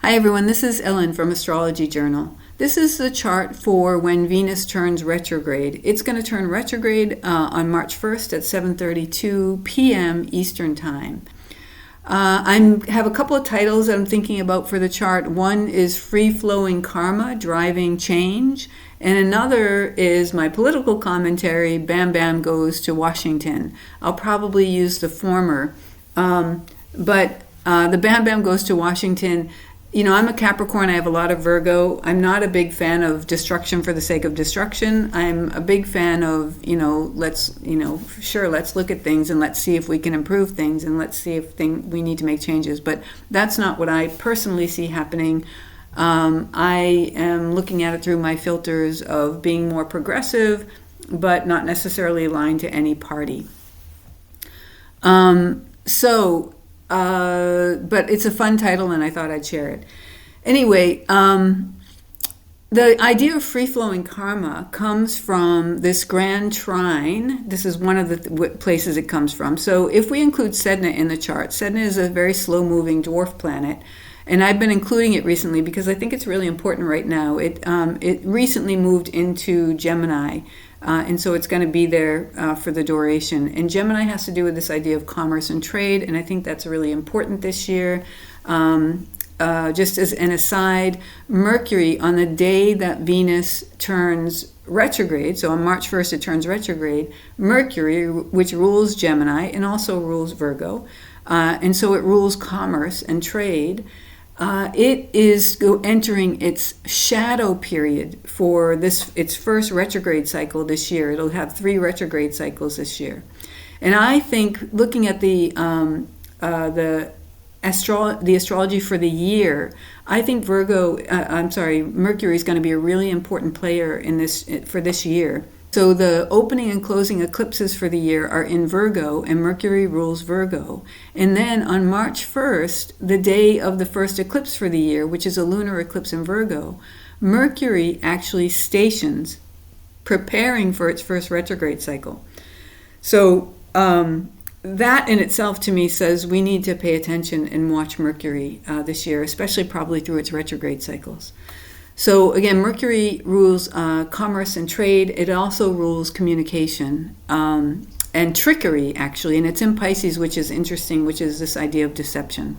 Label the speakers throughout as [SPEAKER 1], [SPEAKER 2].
[SPEAKER 1] Hi everyone, this is Ellen from Astrology Journal. This is the chart for when Venus turns retrograde. It's going to turn retrograde on March 1st at 7:32 p.m. Eastern Time. I have a couple of titles that I'm thinking about for the chart. One is Free Flowing Karma, Driving Change, and another is my political commentary, Bam Bam Goes to Washington. I'll probably use the former, but the Bam Bam Goes to Washington. You know, I'm a Capricorn, I have a lot of Virgo. I'm not a big fan of destruction for the sake of destruction. I'm a big fan of, let's look at things and let's see if we can improve things and let's see if we need to make changes. But that's not what I personally see happening. I am looking at it through my filters of being more progressive, but not necessarily aligned to any party. But it's a fun title and I thought I'd share it. Anyway, the idea of free-flowing karma comes from this grand trine. This is one of the places it comes from. So if we include Sedna in the chart, Sedna is a very slow-moving dwarf planet. And I've been including it recently because I think it's really important right now. It recently moved into Gemini. And so it's going to be there for the duration. And Gemini has to do with this idea of commerce and trade, and I think that's really important this year. Just as an aside, Mercury, on the day that Venus turns retrograde, so on March 1st it turns retrograde, Mercury, which rules Gemini and also rules Virgo, and so it rules commerce and trade, it is entering its shadow period for its first retrograde cycle this year. It'll have 3 retrograde cycles this year. And I think looking at the astrology for the year, I think Mercury is going to be a really important player in for this year. So the opening and closing eclipses for the year are in Virgo, and Mercury rules Virgo. And then on March 1st, the day of the first eclipse for the year, which is a lunar eclipse in Virgo, Mercury actually stations, preparing for its first retrograde cycle. So that in itself to me says we need to pay attention and watch Mercury this year, especially probably through its retrograde cycles. So again, Mercury rules commerce and trade. It also rules communication and trickery, actually. And it's in Pisces, which is interesting, which is this idea of deception.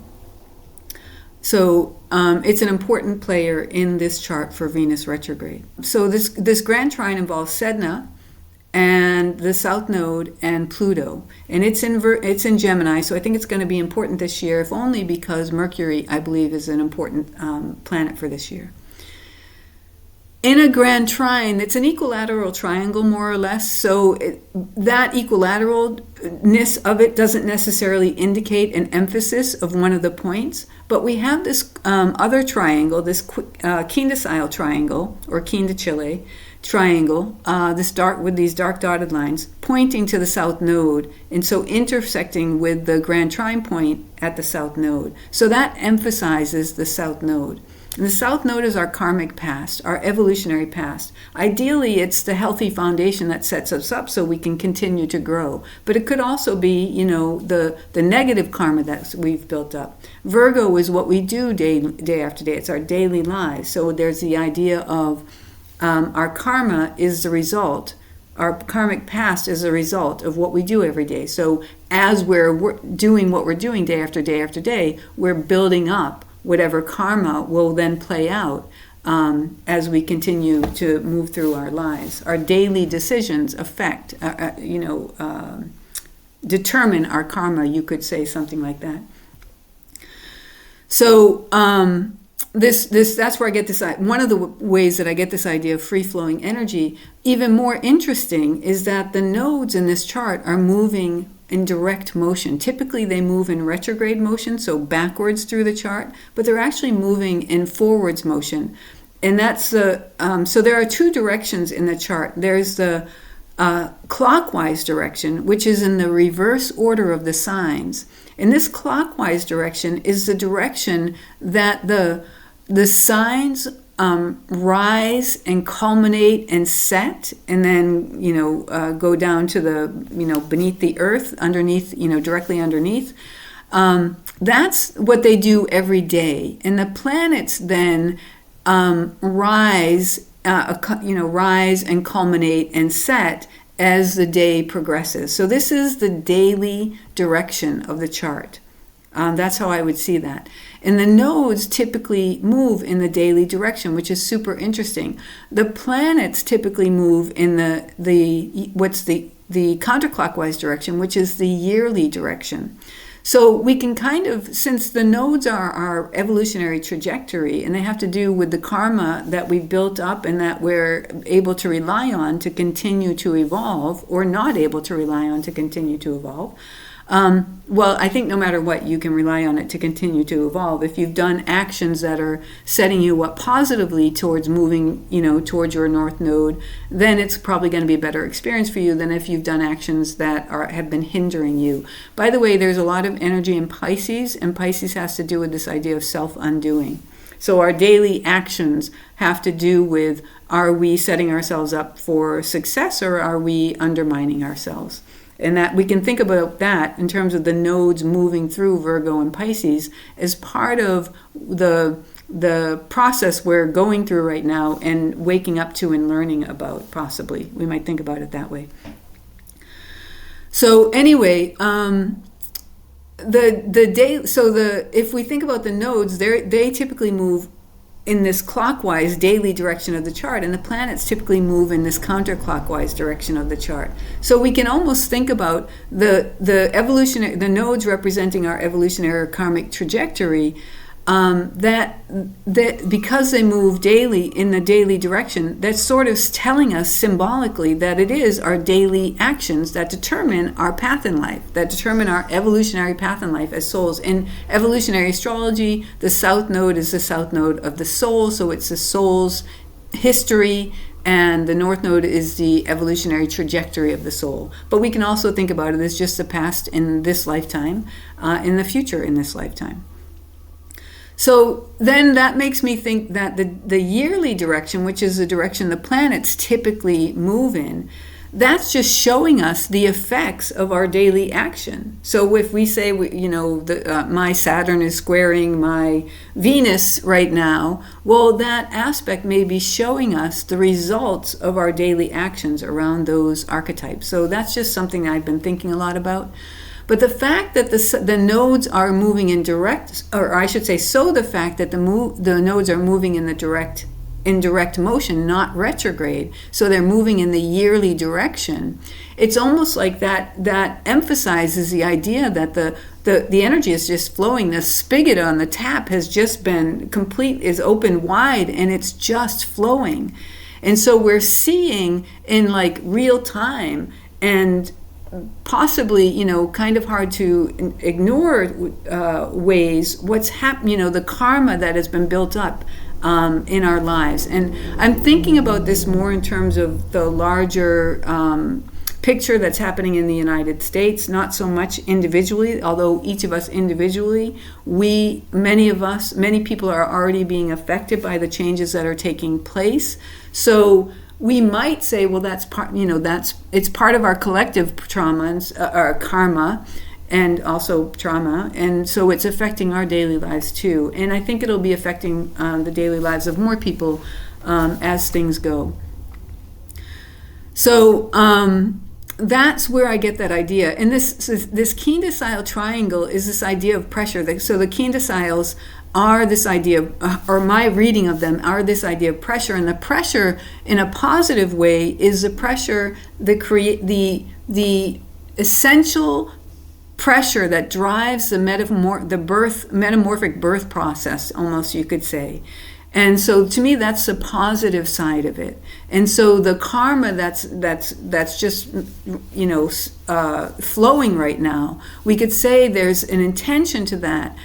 [SPEAKER 1] So it's an important player in this chart for Venus retrograde. So this grand trine involves Sedna and the South Node and Pluto. And it's in Gemini, so I think it's going to be important this year, if only because Mercury, I believe, is an important planet for this year. In a grand trine, it's an equilateral triangle, more or less, so that equilateralness of it doesn't necessarily indicate an emphasis of one of the points, but we have this other triangle, this quindecile triangle, or quindecile triangle, with these dark dotted lines, pointing to the South Node, and so intersecting with the grand trine point at the South Node. So that emphasizes the South Node. And the South Node is our karmic past, our evolutionary past. Ideally, it's the healthy foundation that sets us up so we can continue to grow. But it could also be, the negative karma that we've built up. Virgo is what we do day after day. It's our daily lives. So there's the idea of our karma is the result. Our karmic past is a result of what we do every day. So as we're doing what we're doing day after day after day, we're building up whatever karma will then play out as we continue to move through our lives. Our daily decisions affect, determine our karma, you could say something like that. So that's where I get this, one of the ways that I get this idea of free-flowing energy. Even more interesting is that the nodes in this chart are moving in direct motion. Typically they move in retrograde motion, so backwards through the chart, but they're actually moving in forwards motion. And that's so there are 2 directions in the chart. There's the clockwise direction, which is in the reverse order of the signs. And this clockwise direction is the direction that the signs rise and culminate and set, and then go down to the beneath the earth, underneath, directly underneath. that's what they do every day. And the planets then rise and culminate and set as the day progresses. So this is the daily direction of the chart. That's how I would see that. And the nodes typically move in the daily direction, which is super interesting. The planets typically move in the counterclockwise direction, which is the yearly direction. So we can kind of, since the nodes are our evolutionary trajectory, and they have to do with the karma that we've built up and that we're able to rely on to continue to evolve, or not able to rely on to continue to evolve. Well, I think no matter what, you can rely on it to continue to evolve. If you've done actions that are setting you up positively towards moving, towards your North Node, then it's probably going to be a better experience for you than if you've done actions that have been hindering you. By the way, there's a lot of energy in Pisces, and Pisces has to do with this idea of self-undoing. So our daily actions have to do with, are we setting ourselves up for success, or are we undermining ourselves? And that we can think about that in terms of the nodes moving through Virgo and Pisces as part of the process we're going through right now and waking up to and learning about, possibly. We might think about it that way. So anyway, if we think about the nodes, they typically move in this clockwise daily direction of the chart, and the planets typically move in this counterclockwise direction of the chart. So we can almost think about the nodes representing our evolutionary or karmic trajectory, that because they move daily in the daily direction, that's sort of telling us symbolically that it is our daily actions that determine our path in life, that determine our evolutionary path in life as souls. In evolutionary astrology, the South Node is the South Node of the soul, so it's the soul's history, and the North Node is the evolutionary trajectory of the soul. But we can also think about it as just the past in this lifetime, in the future in this lifetime. So then that makes me think that the yearly direction, which is the direction the planets typically move in, that's just showing us the effects of our daily action. So if we say, my Saturn is squaring my Venus right now, well, that aspect may be showing us the results of our daily actions around those archetypes. So that's just something I've been thinking a lot about. But the fact that the nodes are moving in direct, or I should say, the fact that the nodes are moving in direct motion, not retrograde, so they're moving in the yearly direction, it's almost like that emphasizes the idea that the energy is just flowing. The spigot on the tap has just been is open wide, and it's just flowing. And so we're seeing in like real time, and possibly, kind of hard to ignore ways what's happening, the karma that has been built up in our lives. And I'm thinking about this more in terms of the larger picture that's happening in the United States, not so much individually, although each of us individually, many people are already being affected by the changes that are taking place. So we might say, well, that's part, it's part of our collective traumas, our karma, and also trauma, and so it's affecting our daily lives too. And I think it'll be affecting the daily lives of more people as things go. So that's where I get that idea. And this keen decile triangle is this idea of pressure. So the keen deciles are this idea of, or my reading of them are this idea of pressure, and the pressure in a positive way is the pressure the essential pressure that drives the metamorphic birth process, almost you could say. And so to me, that's the positive side of it. And so the karma that's just flowing right now, we could say there's an intention to that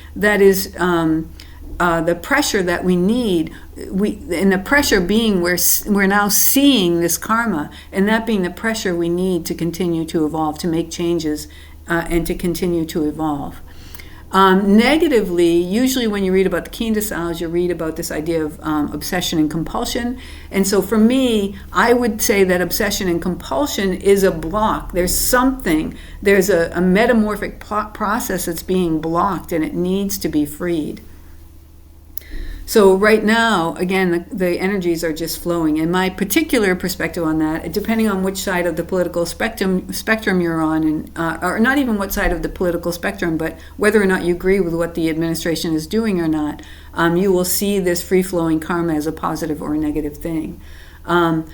[SPEAKER 1] is the pressure that we need. And the pressure being we're now seeing this karma, and that being the pressure we need to continue to evolve, to make changes, and to continue to evolve. Negatively, usually when you read about the keen deciles, you read about this idea of obsession and compulsion. And so for me, I would say that obsession and compulsion is a block. There's a metamorphic process that's being blocked, and it needs to be freed. So right now, again, the energies are just flowing. And my particular perspective on that, depending on which side of the political spectrum you're on, and or not even what side of the political spectrum, but whether or not you agree with what the administration is doing or not, you will see this free-flowing karma as a positive or a negative thing. And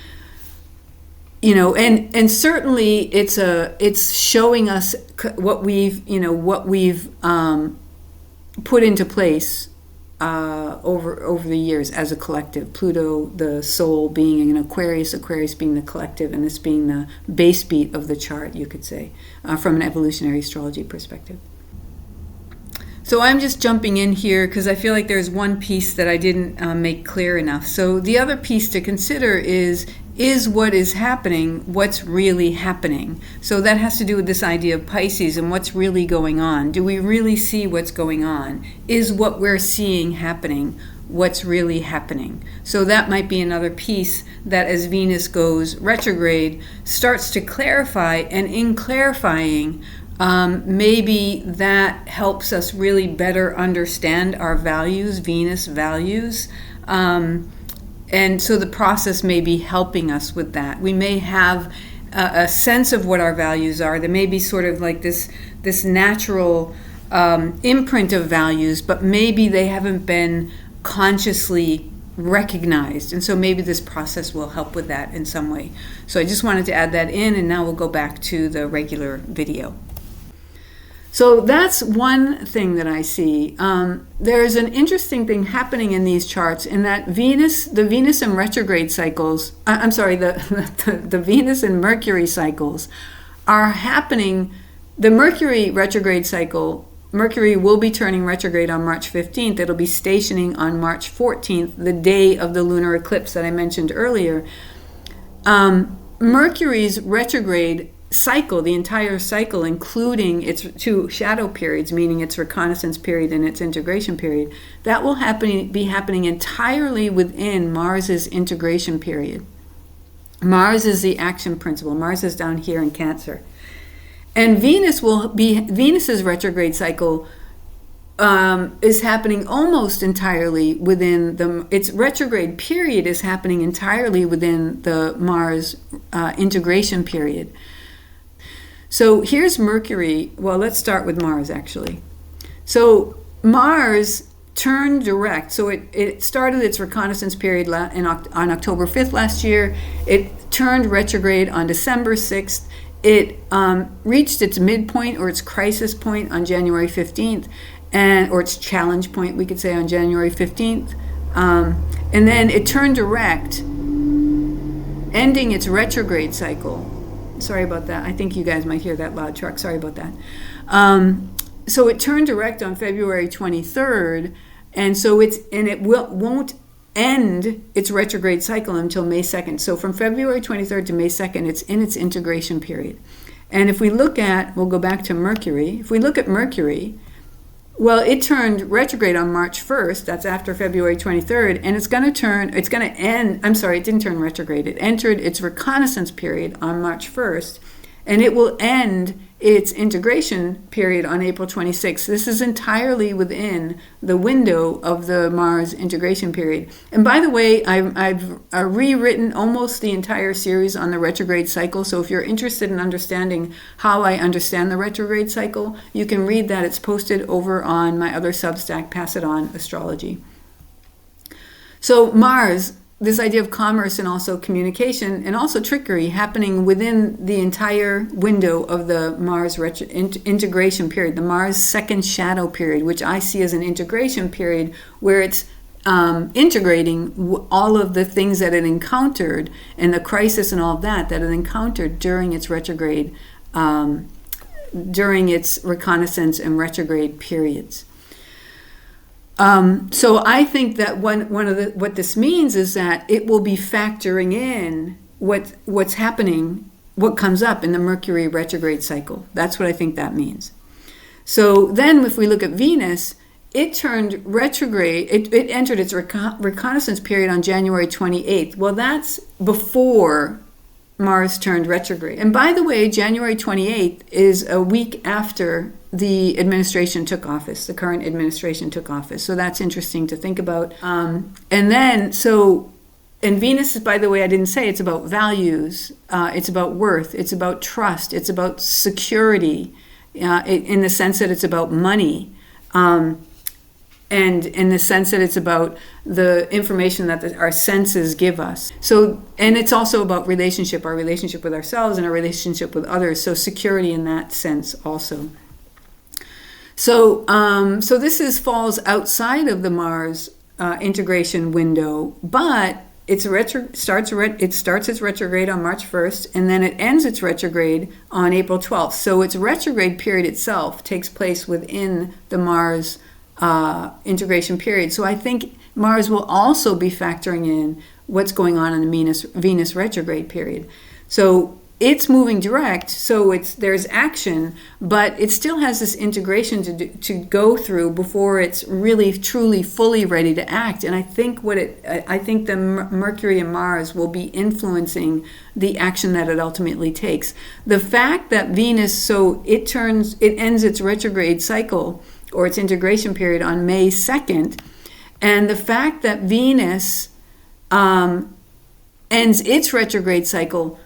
[SPEAKER 1] certainly it's showing us what we've put into place over the years as a collective. Pluto, the soul, being in Aquarius being the collective, and this being the base beat of the chart, you could say, from an evolutionary astrology perspective. So I'm just jumping in here because I feel like there's one piece that I didn't make clear enough. So the other piece to consider is what is happening, what's really happening? So that has to do with this idea of Pisces and what's really going on. Do we really see what's going on? Is what we're seeing happening what's really happening? So that might be another piece that, as Venus goes retrograde, starts to clarify, and in clarifying, maybe that helps us really better understand our values, Venus values. And so the process may be helping us with that. We may have a sense of what our values are. There may be sort of like this natural imprint of values, but maybe they haven't been consciously recognized. And so maybe this process will help with that in some way. So I just wanted to add that in, and now we'll go back to the regular video. So that's one thing that I see. There's an interesting thing happening in these charts in that the Venus and retrograde cycles, the Venus and Mercury cycles are happening. The Mercury retrograde cycle, Mercury will be turning retrograde on March 15th. It'll be stationing on March 14th, the day of the lunar eclipse that I mentioned earlier. Mercury's retrograde cycle, the entire cycle, including its two shadow periods, meaning its reconnaissance period and its integration period, that will be happening entirely within Mars's integration period. Mars is the action principle. Mars is down here in Cancer. And Venus's retrograde cycle is happening almost entirely within its retrograde period is happening entirely within the Mars integration period. So here's Mercury. Well, let's start with Mars, actually. So Mars turned direct. So it started its reconnaissance period on October 5th last year. It turned retrograde on December 6th. It reached its midpoint or its crisis point on January 15th, or its challenge point, we could say, on January 15th. And then it turned direct, ending its retrograde cycle. Sorry about that. I think you guys might hear that loud truck. Sorry about that. So it turned direct on February 23rd, and so it won't end its retrograde cycle until May 2nd. So from February 23rd to May 2nd, it's in its integration period. And if we we'll go back to Mercury. If we look at Mercury, well, it turned retrograde on March 1st. That's after February 23rd. And it didn't turn retrograde. It entered its reconnaissance period on March 1st. And it will end its integration period on April 26th. This is entirely within the window of the Mars integration period. And by the way, I've rewritten almost the entire series on the retrograde cycle. So if you're interested in understanding how I understand the retrograde cycle, you can read that. It's posted over on my other Substack, Pass It On Astrology. So Mars, this idea of commerce and also communication and also trickery happening within the entire window of the Mars integration period, the Mars second shadow period, which I see as an integration period where it's integrating all of the things that it encountered and the crisis and all of that it encountered during its retrograde, during its reconnaissance and retrograde periods. So I think that what this means is that it will be factoring in what's happening, what comes up in the Mercury retrograde cycle. That's what I think that means. So then if we look at Venus, it turned retrograde. It entered its reconnaissance period on January 28th. Well, that's before Mars turned retrograde. And by the way, January 28th is a week after the administration took office, the current administration took office. So that's interesting to think about. And Venus, by the way, I didn't say, it's about values, it's about worth, it's about trust, it's about security, in the sense that it's about money. And in the sense that it's about the information that our senses give us. So, and it's also about relationship, our relationship with ourselves and our relationship with others. So security in that sense also. So, so this falls outside of the Mars integration window, but it starts its retrograde on March 1st, and then it ends its retrograde on April 12th. So its retrograde period itself takes place within the Mars integration period. So I think Mars will also be factoring in what's going on in the Venus retrograde period. So it's moving direct, so there's action, but it still has this integration to go through before it's really truly fully ready to act. And I think the Mercury and Mars will be influencing the action that it ultimately takes. The fact that Venus, it ends its retrograde cycle or its integration period on May 2nd, and the fact that Venus ends its retrograde cycle,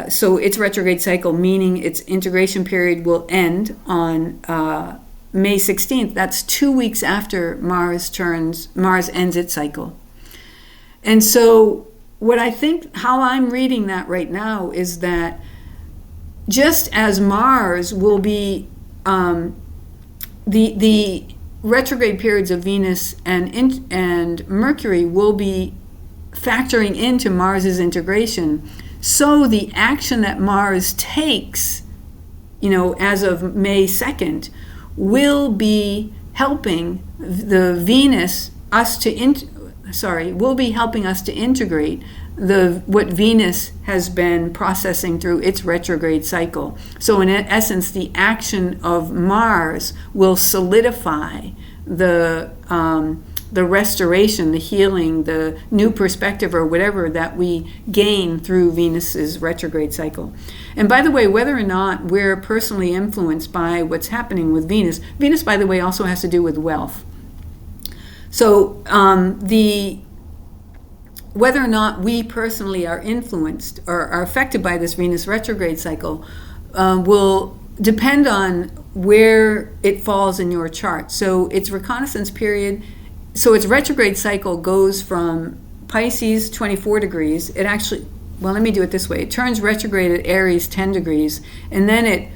[SPEAKER 1] so its retrograde cycle, meaning its integration period, will end on May 16th. That's 2 weeks after Mars ends its cycle. And so how I'm reading that right now is that just as Mars will be the retrograde periods of Venus and Mercury will be factoring into Mars's integration. So the action that Mars takes, as of May 2nd, will be helping will be helping us to integrate what Venus has been processing through its retrograde cycle. So in essence, the action of Mars will solidify the restoration, the healing, the new perspective or whatever that we gain through Venus's retrograde cycle. And by the way, whether or not we're personally influenced by what's happening with Venus, by the way, also has to do with wealth. So whether or not we personally are influenced or are affected by this Venus retrograde cycle will depend on where it falls in your chart. So its reconnaissance period, so its retrograde cycle goes from Pisces 24 degrees. Let me do it this way. It turns retrograde at Aries 10 degrees, and then it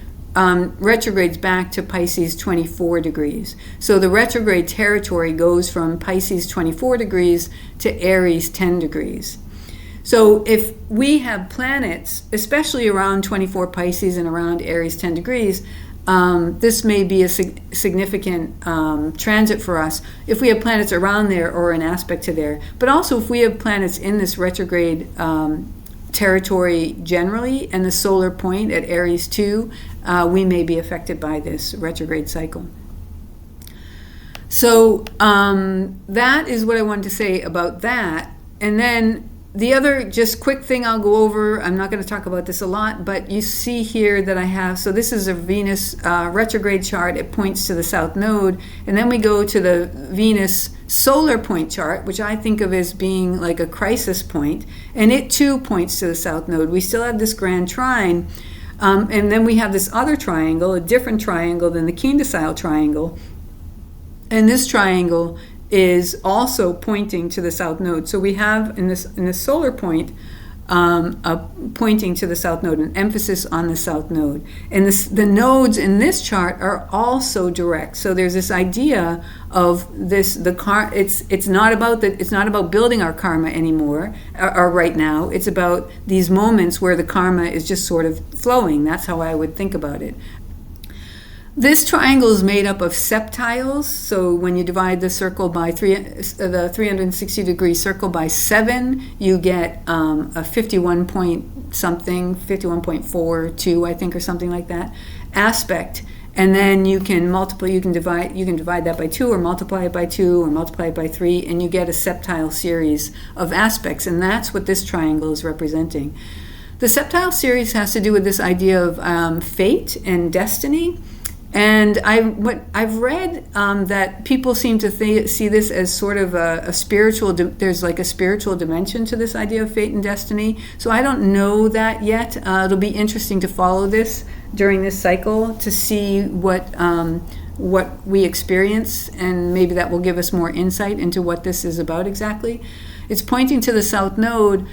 [SPEAKER 1] retrogrades back to Pisces 24 degrees. So the retrograde territory goes from Pisces 24 degrees to Aries 10 degrees. So if we have planets, especially around 24 Pisces and around Aries 10 degrees, this may be a significant transit for us if we have planets around there or an aspect to there. But also if we have planets in this retrograde territory generally and the solar point at Aries 2, we may be affected by this retrograde cycle. So that is what I wanted to say about that. And then the other just quick thing I'll go over, I'm not going to talk about this a lot, but you see here that I have, so this is a Venus retrograde chart. It points to the south node. And then we go to the Venus solar point chart, which I think of as being like a crisis point. And it too points to the south node. We still have this grand trine. And then we have this other triangle, a different triangle than the keen-decile triangle. And this triangle is also pointing to the south node. So we have in this solar point pointing to the south node, an emphasis on the south node. And the nodes in this chart are also direct. So there's this idea of it's not about building our karma anymore or right now. It's about these moments where the karma is just sort of flowing. That's how I would think about it. This triangle is made up of septiles. So when you divide the circle by the 360 degree circle by 7, you get a 51.42, I think, or something like that, aspect. And then you can divide that by 2, or multiply it by 2, or multiply it by 3, and you get a septile series of aspects, and that's what this triangle is representing. The septile series has to do with this idea of fate and destiny. And I've read that people seem to see this as sort of a spiritual. There's like a spiritual dimension to this idea of fate and destiny. So I don't know that yet. It'll be interesting to follow this during this cycle to see what we experience, and maybe that will give us more insight into what this is about exactly. It's pointing to the South Node.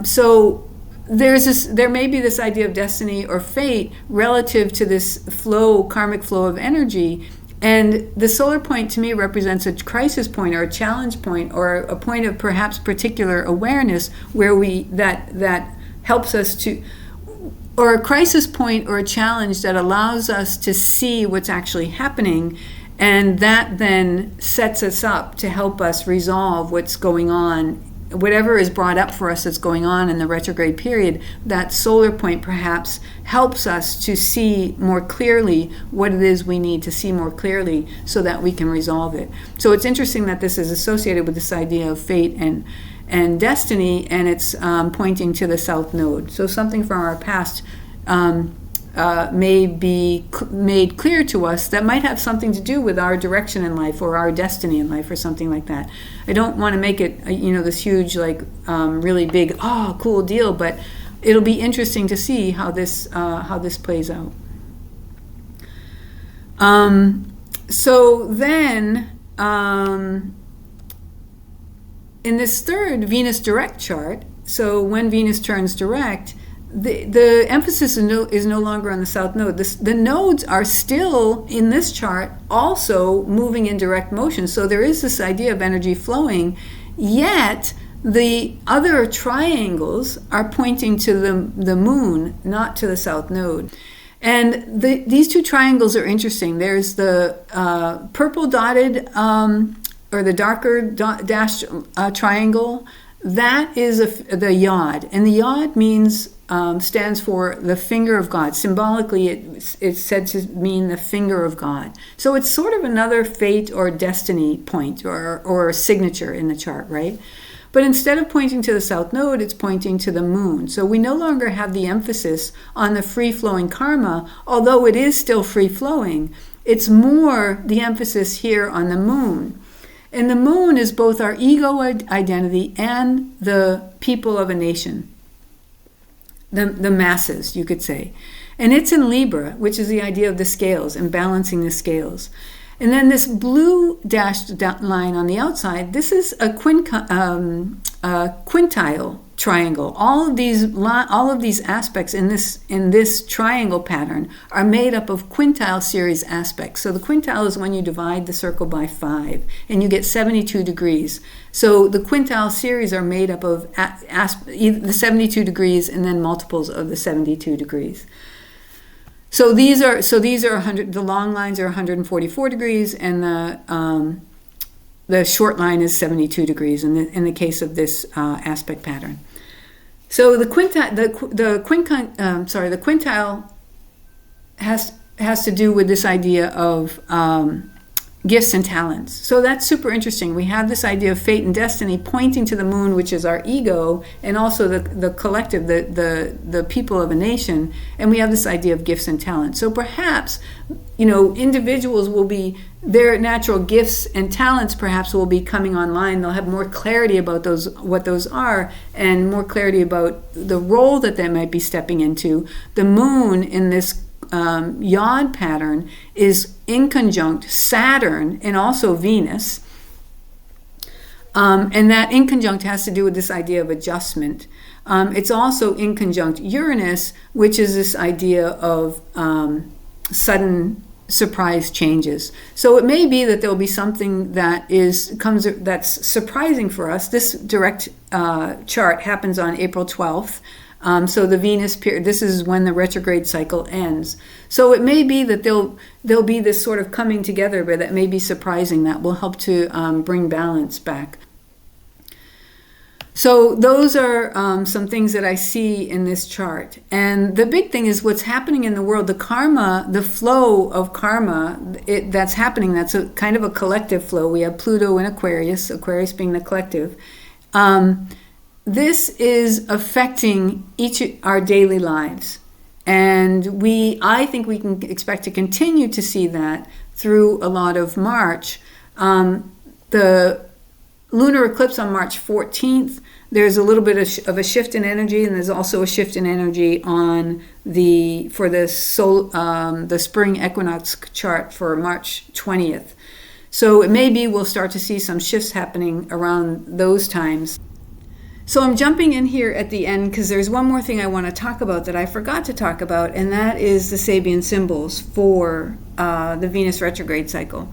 [SPEAKER 1] So there may be this idea of destiny or fate relative to this karmic flow of energy, and the solar point to me represents a crisis point or a challenge point or a point of perhaps particular awareness where that helps us to, or a crisis point or a challenge that allows us to see what's actually happening, and that then sets us up to help us resolve what's going on. Whatever is brought up for us that's going on in the retrograde period, that solar point perhaps helps us to see more clearly what it is we need to see more clearly so that we can resolve it. So it's interesting that this is associated with this idea of fate and destiny, and it's pointing to the South Node. So something from our past may be made clear to us that might have something to do with our direction in life or our destiny in life or something like that. I don't want to make it this huge really big cool deal, but it'll be interesting to see how this plays out. So then in this third Venus direct chart, so when Venus turns direct, the emphasis is no longer on the South Node. The nodes are still, in this chart, also moving in direct motion. So there is this idea of energy flowing, yet the other triangles are pointing to the moon, not to the South Node. And these two triangles are interesting. There's the purple dotted, or the darker dashed triangle. That is the yod. And the yod stands for the finger of God. Symbolically, it's said to mean the finger of God. So it's sort of another fate or destiny point or signature in the chart, right? But instead of pointing to the South Node, it's pointing to the moon. So we no longer have the emphasis on the free-flowing karma, although it is still free-flowing. It's more the emphasis here on the moon. And the moon is both our ego identity and the people of a nation. The masses, you could say. And it's in Libra, which is the idea of the scales and balancing the scales. And then this blue dashed line on the outside, this is a quintile triangle. All of these aspects in this triangle pattern are made up of quintile series aspects. So the quintile is when you divide the circle by 5 and you get 72 degrees. So the quintile series are made up of the 72 degrees and then multiples of the 72 degrees. So these are 100. The long lines are 144 degrees, and the short line is 72 degrees in the case of this aspect pattern. So the quintile has to do with this idea of gifts and talents. So that's super interesting. We have this idea of fate and destiny pointing to the moon, which is our ego, and also the collective, the people of a nation, and we have this idea of gifts and talents. So perhaps, individuals will be, their natural gifts and talents perhaps will be coming online. They'll have more clarity about what those are, and more clarity about the role that they might be stepping into. The moon in this yod pattern is in conjunct Saturn and also Venus, and that in conjunct has to do with this idea of adjustment. It's also in conjunct Uranus, which is this idea of sudden surprise changes. So it may be that there'll be something that's surprising for us. This direct chart happens on April 12th. So the Venus period, this is when the retrograde cycle ends. So it may be that there'll be this sort of coming together, but that may be surprising, that will help to bring balance back. So those are some things that I see in this chart. And the big thing is what's happening in the world, the karma, the flow of karma that's happening. That's a kind of a collective flow. We have Pluto in Aquarius, Aquarius being the collective. This is affecting our daily lives. And I think we can expect to continue to see that through a lot of March. The lunar eclipse on March 14th, there's a little bit of a shift in energy, and there's also a shift in energy for the spring equinox chart for March 20th. So it may be we'll start to see some shifts happening around those times. So I'm jumping in here at the end because there's one more thing I want to talk about that I forgot to talk about, and that is the Sabian symbols for the Venus retrograde cycle.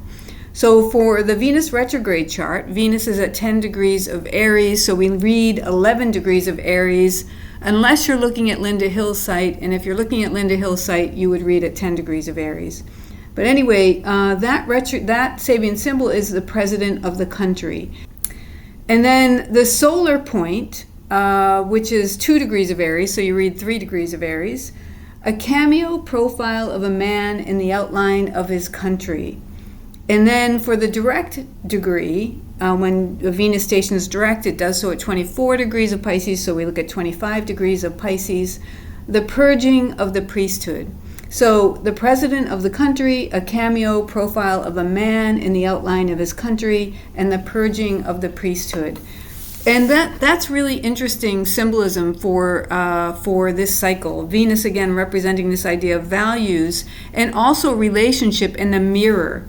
[SPEAKER 1] So for the Venus retrograde chart, Venus is at 10 degrees of Aries, so we read 11 degrees of Aries, unless you're looking at Linda Hill's site, and if you're looking at Linda Hill's site, you would read at 10 degrees of Aries. But anyway, that Sabian symbol is the president of the country. And then the solar point, which is 2 degrees of Aries, so you read 3 degrees of Aries, a cameo profile of a man in the outline of his country. And then for the direct degree, when the Venus station is direct, it does so at 24 degrees of Pisces, so we look at 25 degrees of Pisces, the purging of the priesthood. So the president of the country, a cameo profile of a man in the outline of his country, and the purging of the priesthood. And that's really interesting symbolism for this cycle. Venus, again, representing this idea of values and also relationship in the mirror.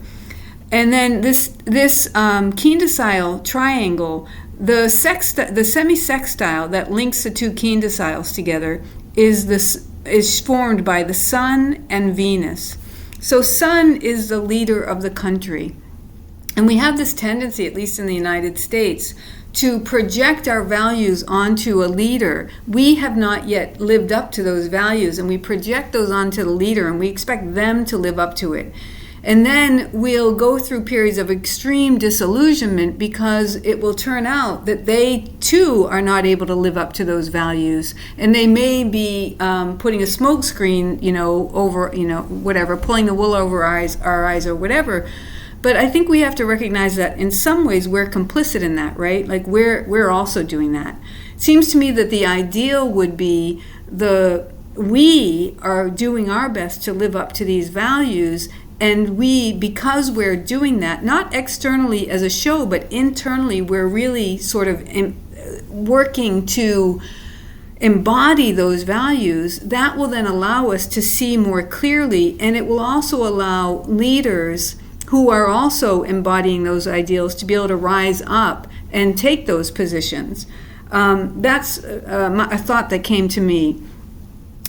[SPEAKER 1] And then this keen-decile triangle, the semi-sextile that links the two keen-deciles together is formed by the Sun and Venus. So Sun is the leader of the country. And we have this tendency, at least in the United States, to project our values onto a leader. We have not yet lived up to those values, and we project those onto the leader, and we expect them to live up to it. And then we'll go through periods of extreme disillusionment because it will turn out that they too are not able to live up to those values. And they may be putting a smoke screen, over, whatever, pulling the wool over our eyes or whatever. But I think we have to recognize that in some ways we're complicit in that, right? Like we're also doing that. It seems to me that the ideal would be we are doing our best to live up to these values. And because we're doing that, not externally as a show, but internally, we're really sort of working to embody those values. That will then allow us to see more clearly, and it will also allow leaders who are also embodying those ideals to be able to rise up and take those positions. That's a thought that came to me.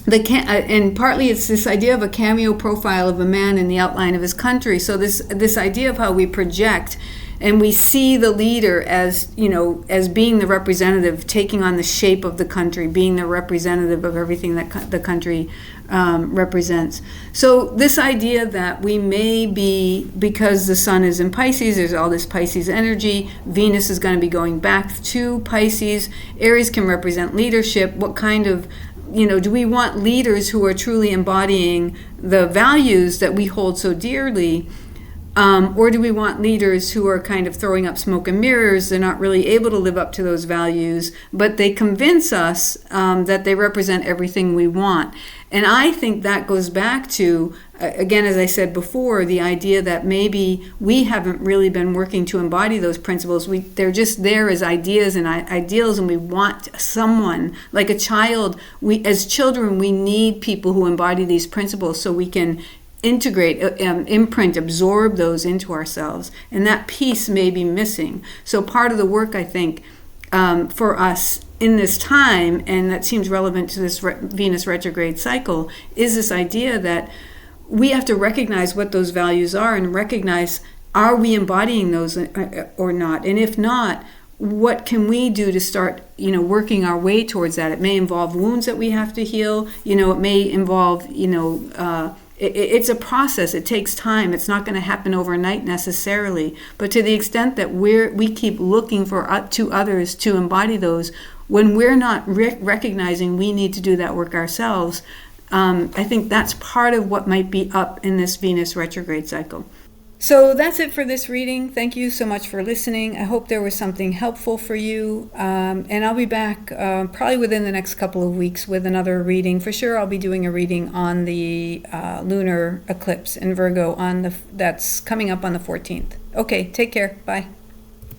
[SPEAKER 1] And partly it's this idea of a cameo profile of a man in the outline of his country. So this idea of how we project and we see the leader as being the representative, taking on the shape of the country, being the representative of everything that the country represents. So this idea that we may be, because the sun is in Pisces, there's all this Pisces energy, Venus is going to be going back to Pisces, Aries can represent leadership. What kind of do we want leaders who are truly embodying the values that we hold so dearly? Or do we want leaders who are kind of throwing up smoke and mirrors? They're not really able to live up to those values, but they convince us that they represent everything we want. And I think that goes back to, again, as I said before, the idea that maybe we haven't really been working to embody those principles. They're just there as ideas and ideals, and we want someone, like a child. As children, we need people who embody these principles so we can integrate, imprint, absorb those into ourselves. And that piece may be missing. So part of the work, I think, for us in this time, and that seems relevant to this Venus retrograde cycle, is this idea that we have to recognize what those values are and recognize, are we embodying those or not? And if not, what can we do to start, working our way towards that? It may involve wounds that we have to heal. It may involve, it's a process. It takes time. It's not going to happen overnight necessarily. But to the extent that we keep looking to others to embody those, when we're not recognizing we need to do that work ourselves, I think that's part of what might be up in this Venus retrograde cycle. So that's it for this reading. Thank you so much for listening. I hope there was something helpful for you. And I'll be back probably within the next couple of weeks with another reading. For sure, I'll be doing a reading on the lunar eclipse in Virgo that's coming up on the 14th. Okay, take care. Bye.